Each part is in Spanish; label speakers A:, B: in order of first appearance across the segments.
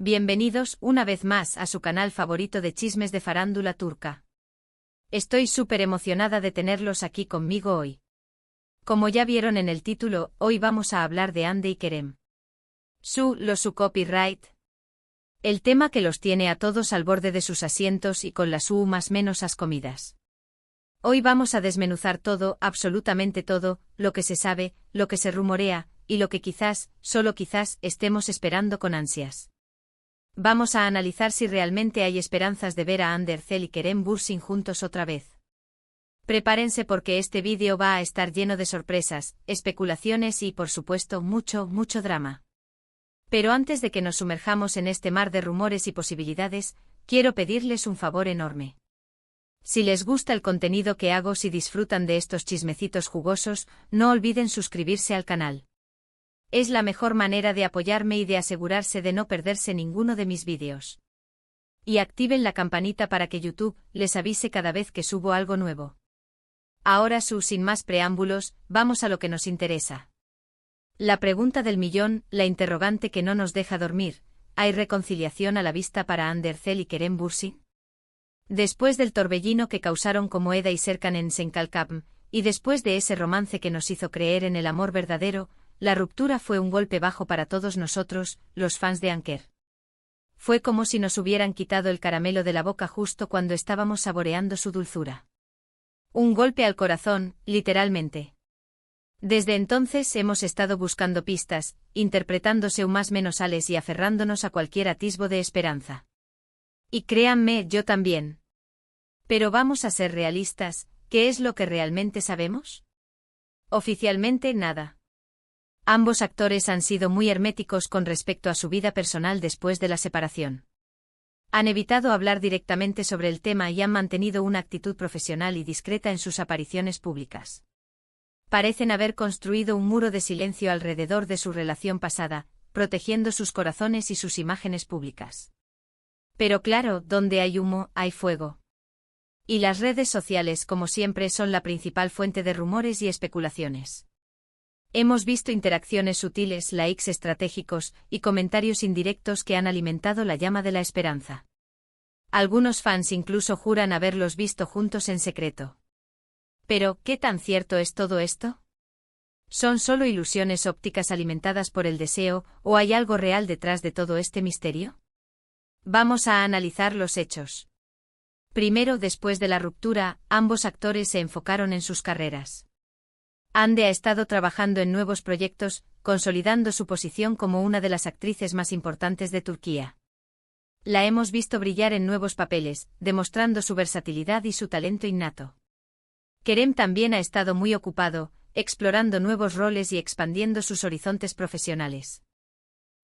A: Bienvenidos una vez más a su canal favorito de chismes de farándula turca. Estoy súper emocionada de tenerlos aquí conmigo hoy. Como ya vieron en el título, hoy vamos a hablar de Hande y Kerem. Su copyright. El tema que los tiene a todos al borde de sus asientos y con las más menosas comidas. Hoy vamos a desmenuzar todo, absolutamente todo, lo que se sabe, lo que se rumorea, y lo que quizás, solo quizás, estemos esperando con ansias. Vamos a analizar si realmente hay esperanzas de ver a Hande Erçel y Kerem Bürsin juntos otra vez. Prepárense porque este vídeo va a estar lleno de sorpresas, especulaciones y, por supuesto, mucho drama. Pero antes de que nos sumerjamos en este mar de rumores y posibilidades, quiero pedirles un favor enorme. Si les gusta el contenido que hago, si disfrutan de estos chismecitos jugosos, no olviden suscribirse al canal. Es la mejor manera de apoyarme y de asegurarse de no perderse ninguno de mis vídeos. Y activen la campanita para que YouTube les avise cada vez que subo algo nuevo. Ahora sin más preámbulos, vamos a lo que nos interesa. La pregunta del millón, la interrogante que no nos deja dormir: ¿hay reconciliación a la vista para Hande Erçel y Kerem Bürsin? Después del torbellino que causaron como Eda y Serkan en Senkalkapm, y después de ese romance que nos hizo creer en el amor verdadero, la ruptura fue un golpe bajo para todos nosotros, los fans de Anker. Fue como si nos hubieran quitado el caramelo de la boca justo cuando estábamos saboreando su dulzura. Un golpe al corazón, literalmente. Desde entonces hemos estado buscando pistas, interpretándose más menosales y aferrándonos a cualquier atisbo de esperanza. Y créanme, yo también. Pero vamos a ser realistas, ¿qué es lo que realmente sabemos? Oficialmente nada. Ambos actores han sido muy herméticos con respecto a su vida personal después de la separación. Han evitado hablar directamente sobre el tema y han mantenido una actitud profesional y discreta en sus apariciones públicas. Parecen haber construido un muro de silencio alrededor de su relación pasada, protegiendo sus corazones y sus imágenes públicas. Pero claro, donde hay humo, hay fuego. Y las redes sociales, como siempre, son la principal fuente de rumores y especulaciones. Hemos visto interacciones sutiles, likes estratégicos y comentarios indirectos que han alimentado la llama de la esperanza. Algunos fans incluso juran haberlos visto juntos en secreto. Pero, ¿qué tan cierto es todo esto? ¿Son solo ilusiones ópticas alimentadas por el deseo, o hay algo real detrás de todo este misterio? Vamos a analizar los hechos. Primero, después de la ruptura, ambos actores se enfocaron en sus carreras. Hande ha estado trabajando en nuevos proyectos, consolidando su posición como una de las actrices más importantes de Turquía. La hemos visto brillar en nuevos papeles, demostrando su versatilidad y su talento innato. Kerem también ha estado muy ocupado, explorando nuevos roles y expandiendo sus horizontes profesionales.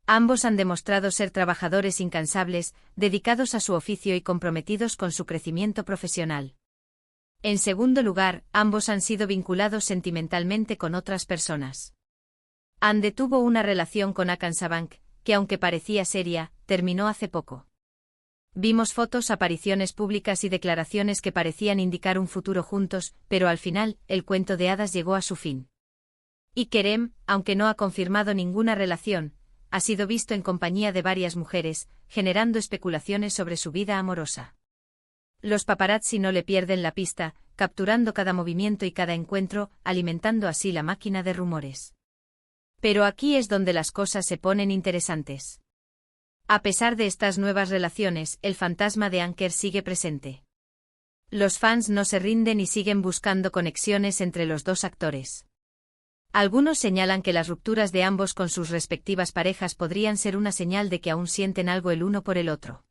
A: Ambos han demostrado ser trabajadores incansables, dedicados a su oficio y comprometidos con su crecimiento profesional. En segundo lugar, ambos han sido vinculados sentimentalmente con otras personas. Hande tuvo una relación con Hakan Sabank, que aunque parecía seria, terminó hace poco. Vimos fotos, apariciones públicas y declaraciones que parecían indicar un futuro juntos, pero al final, el cuento de hadas llegó a su fin. Y Kerem, aunque no ha confirmado ninguna relación, ha sido visto en compañía de varias mujeres, generando especulaciones sobre su vida amorosa. Los paparazzi no le pierden la pista, capturando cada movimiento y cada encuentro, alimentando así la máquina de rumores. Pero aquí es donde las cosas se ponen interesantes. A pesar de estas nuevas relaciones, el fantasma de Anker sigue presente. Los fans no se rinden y siguen buscando conexiones entre los dos actores. Algunos señalan que las rupturas de ambos con sus respectivas parejas podrían ser una señal de que aún sienten algo el uno por el otro.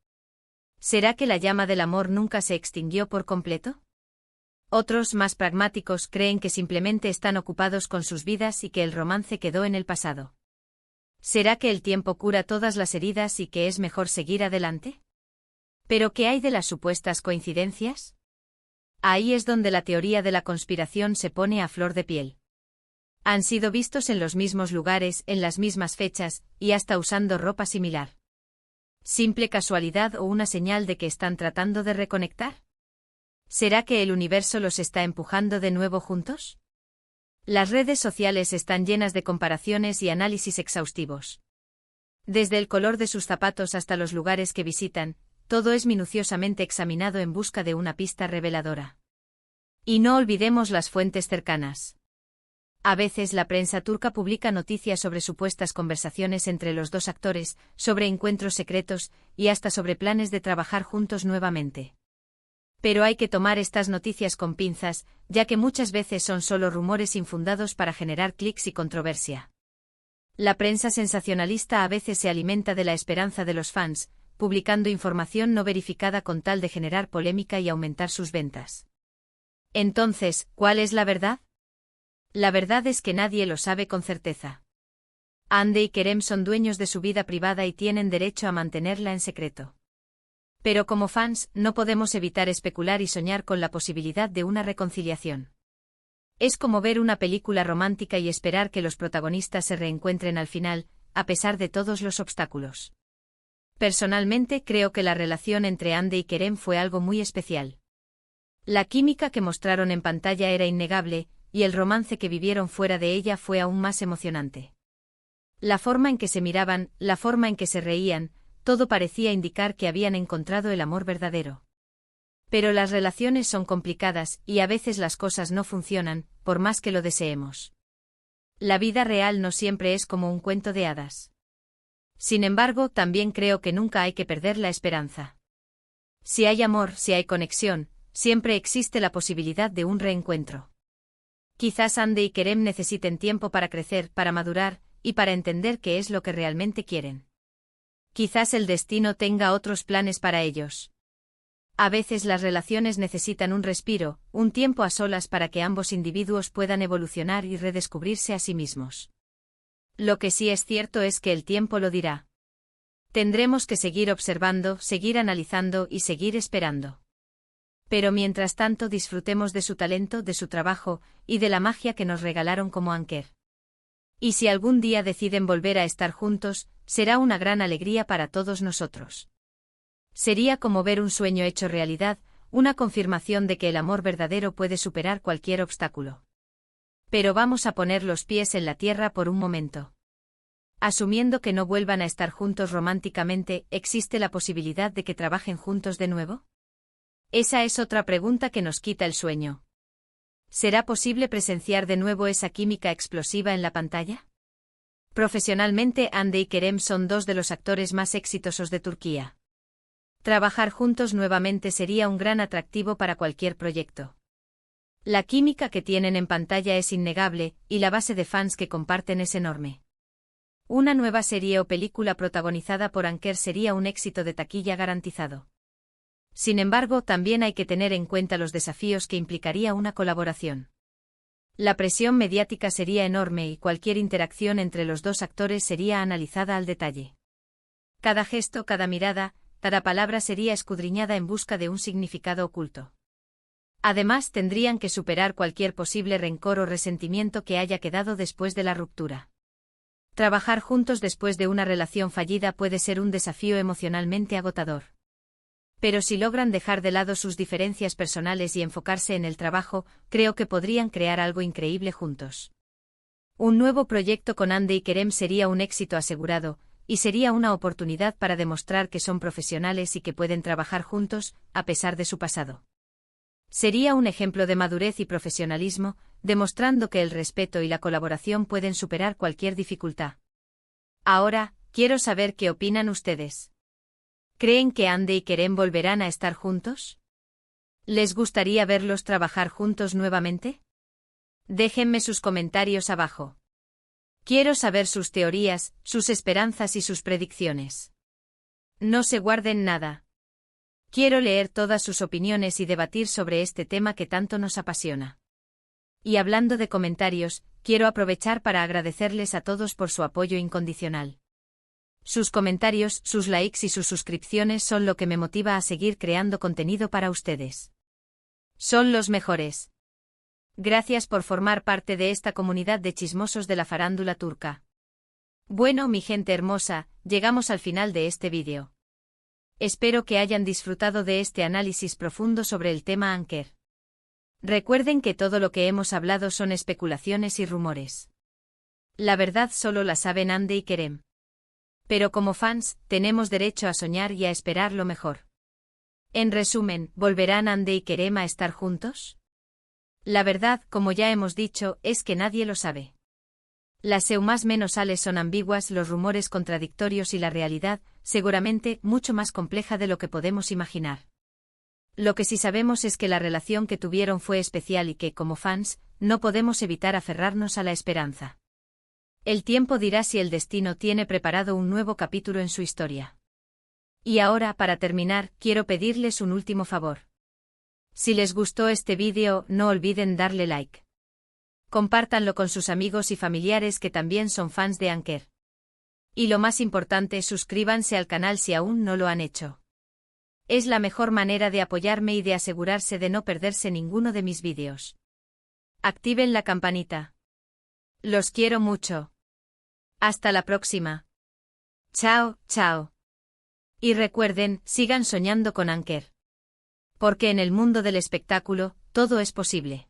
A: ¿Será que la llama del amor nunca se extinguió por completo? Otros, más pragmáticos, creen que simplemente están ocupados con sus vidas y que el romance quedó en el pasado. ¿Será que el tiempo cura todas las heridas y que es mejor seguir adelante? ¿Pero qué hay de las supuestas coincidencias? Ahí es donde la teoría de la conspiración se pone a flor de piel. Han sido vistos en los mismos lugares, en las mismas fechas, y hasta usando ropa similar. ¿Simple casualidad o una señal de que están tratando de reconectar? ¿Será que el universo los está empujando de nuevo juntos? Las redes sociales están llenas de comparaciones y análisis exhaustivos. Desde el color de sus zapatos hasta los lugares que visitan, todo es minuciosamente examinado en busca de una pista reveladora. Y no olvidemos las fuentes cercanas. A veces la prensa turca publica noticias sobre supuestas conversaciones entre los dos actores, sobre encuentros secretos, y hasta sobre planes de trabajar juntos nuevamente. Pero hay que tomar estas noticias con pinzas, ya que muchas veces son solo rumores infundados para generar clics y controversia. La prensa sensacionalista a veces se alimenta de la esperanza de los fans, publicando información no verificada con tal de generar polémica y aumentar sus ventas. Entonces, ¿cuál es la verdad? La verdad es que nadie lo sabe con certeza. Hande y Kerem son dueños de su vida privada y tienen derecho a mantenerla en secreto. Pero como fans, no podemos evitar especular y soñar con la posibilidad de una reconciliación. Es como ver una película romántica y esperar que los protagonistas se reencuentren al final, a pesar de todos los obstáculos. Personalmente creo que la relación entre Hande y Kerem fue algo muy especial. La química que mostraron en pantalla era innegable, y el romance que vivieron fuera de ella fue aún más emocionante. La forma en que se miraban, la forma en que se reían, todo parecía indicar que habían encontrado el amor verdadero. Pero las relaciones son complicadas, y a veces las cosas no funcionan, por más que lo deseemos. La vida real no siempre es como un cuento de hadas. Sin embargo, también creo que nunca hay que perder la esperanza. Si hay amor, si hay conexión, siempre existe la posibilidad de un reencuentro. Quizás Hande y Kerem necesiten tiempo para crecer, para madurar, y para entender qué es lo que realmente quieren. Quizás el destino tenga otros planes para ellos. A veces las relaciones necesitan un respiro, un tiempo a solas para que ambos individuos puedan evolucionar y redescubrirse a sí mismos. Lo que sí es cierto es que el tiempo lo dirá. Tendremos que seguir observando, seguir analizando y seguir esperando. Pero mientras tanto disfrutemos de su talento, de su trabajo, y de la magia que nos regalaron como Anker. Y si algún día deciden volver a estar juntos, será una gran alegría para todos nosotros. Sería como ver un sueño hecho realidad, una confirmación de que el amor verdadero puede superar cualquier obstáculo. Pero vamos a poner los pies en la tierra por un momento. Asumiendo que no vuelvan a estar juntos románticamente, ¿existe la posibilidad de que trabajen juntos de nuevo? Esa es otra pregunta que nos quita el sueño. ¿Será posible presenciar de nuevo esa química explosiva en la pantalla? Profesionalmente, Hande y Kerem son dos de los actores más exitosos de Turquía. Trabajar juntos nuevamente sería un gran atractivo para cualquier proyecto. La química que tienen en pantalla es innegable, y la base de fans que comparten es enorme. Una nueva serie o película protagonizada por Anker sería un éxito de taquilla garantizado. Sin embargo, también hay que tener en cuenta los desafíos que implicaría una colaboración. La presión mediática sería enorme y cualquier interacción entre los dos actores sería analizada al detalle. Cada gesto, cada mirada, cada palabra sería escudriñada en busca de un significado oculto. Además, tendrían que superar cualquier posible rencor o resentimiento que haya quedado después de la ruptura. Trabajar juntos después de una relación fallida puede ser un desafío emocionalmente agotador. Pero si logran dejar de lado sus diferencias personales y enfocarse en el trabajo, creo que podrían crear algo increíble juntos. Un nuevo proyecto con Hande y Kerem sería un éxito asegurado, y sería una oportunidad para demostrar que son profesionales y que pueden trabajar juntos, a pesar de su pasado. Sería un ejemplo de madurez y profesionalismo, demostrando que el respeto y la colaboración pueden superar cualquier dificultad. Ahora, quiero saber qué opinan ustedes. ¿Creen que Hande y Kerem volverán a estar juntos? ¿Les gustaría verlos trabajar juntos nuevamente? Déjenme sus comentarios abajo. Quiero saber sus teorías, sus esperanzas y sus predicciones. No se guarden nada. Quiero leer todas sus opiniones y debatir sobre este tema que tanto nos apasiona. Y hablando de comentarios, quiero aprovechar para agradecerles a todos por su apoyo incondicional. Sus comentarios, sus likes y sus suscripciones son lo que me motiva a seguir creando contenido para ustedes. Son los mejores. Gracias por formar parte de esta comunidad de chismosos de la farándula turca. Bueno, mi gente hermosa, llegamos al final de este vídeo. Espero que hayan disfrutado de este análisis profundo sobre el tema Anker. Recuerden que todo lo que hemos hablado son especulaciones y rumores. La verdad solo la saben Hande y Kerem. Pero como fans, tenemos derecho a soñar y a esperar lo mejor. En resumen, ¿volverán Ande y Kerem a estar juntos? La verdad, como ya hemos dicho, es que nadie lo sabe. Las más menos sales son ambiguas, los rumores contradictorios y la realidad, seguramente, mucho más compleja de lo que podemos imaginar. Lo que sí sabemos es que la relación que tuvieron fue especial y que, como fans, no podemos evitar aferrarnos a la esperanza. El tiempo dirá si el destino tiene preparado un nuevo capítulo en su historia. Y ahora, para terminar, quiero pedirles un último favor. Si les gustó este vídeo, no olviden darle like. Compártanlo con sus amigos y familiares que también son fans de Anker. Y lo más importante, suscríbanse al canal si aún no lo han hecho. Es la mejor manera de apoyarme y de asegurarse de no perderse ninguno de mis vídeos. Activen la campanita. Los quiero mucho. Hasta la próxima. Chao, chao. Y recuerden, sigan soñando con Anker. Porque en el mundo del espectáculo, todo es posible.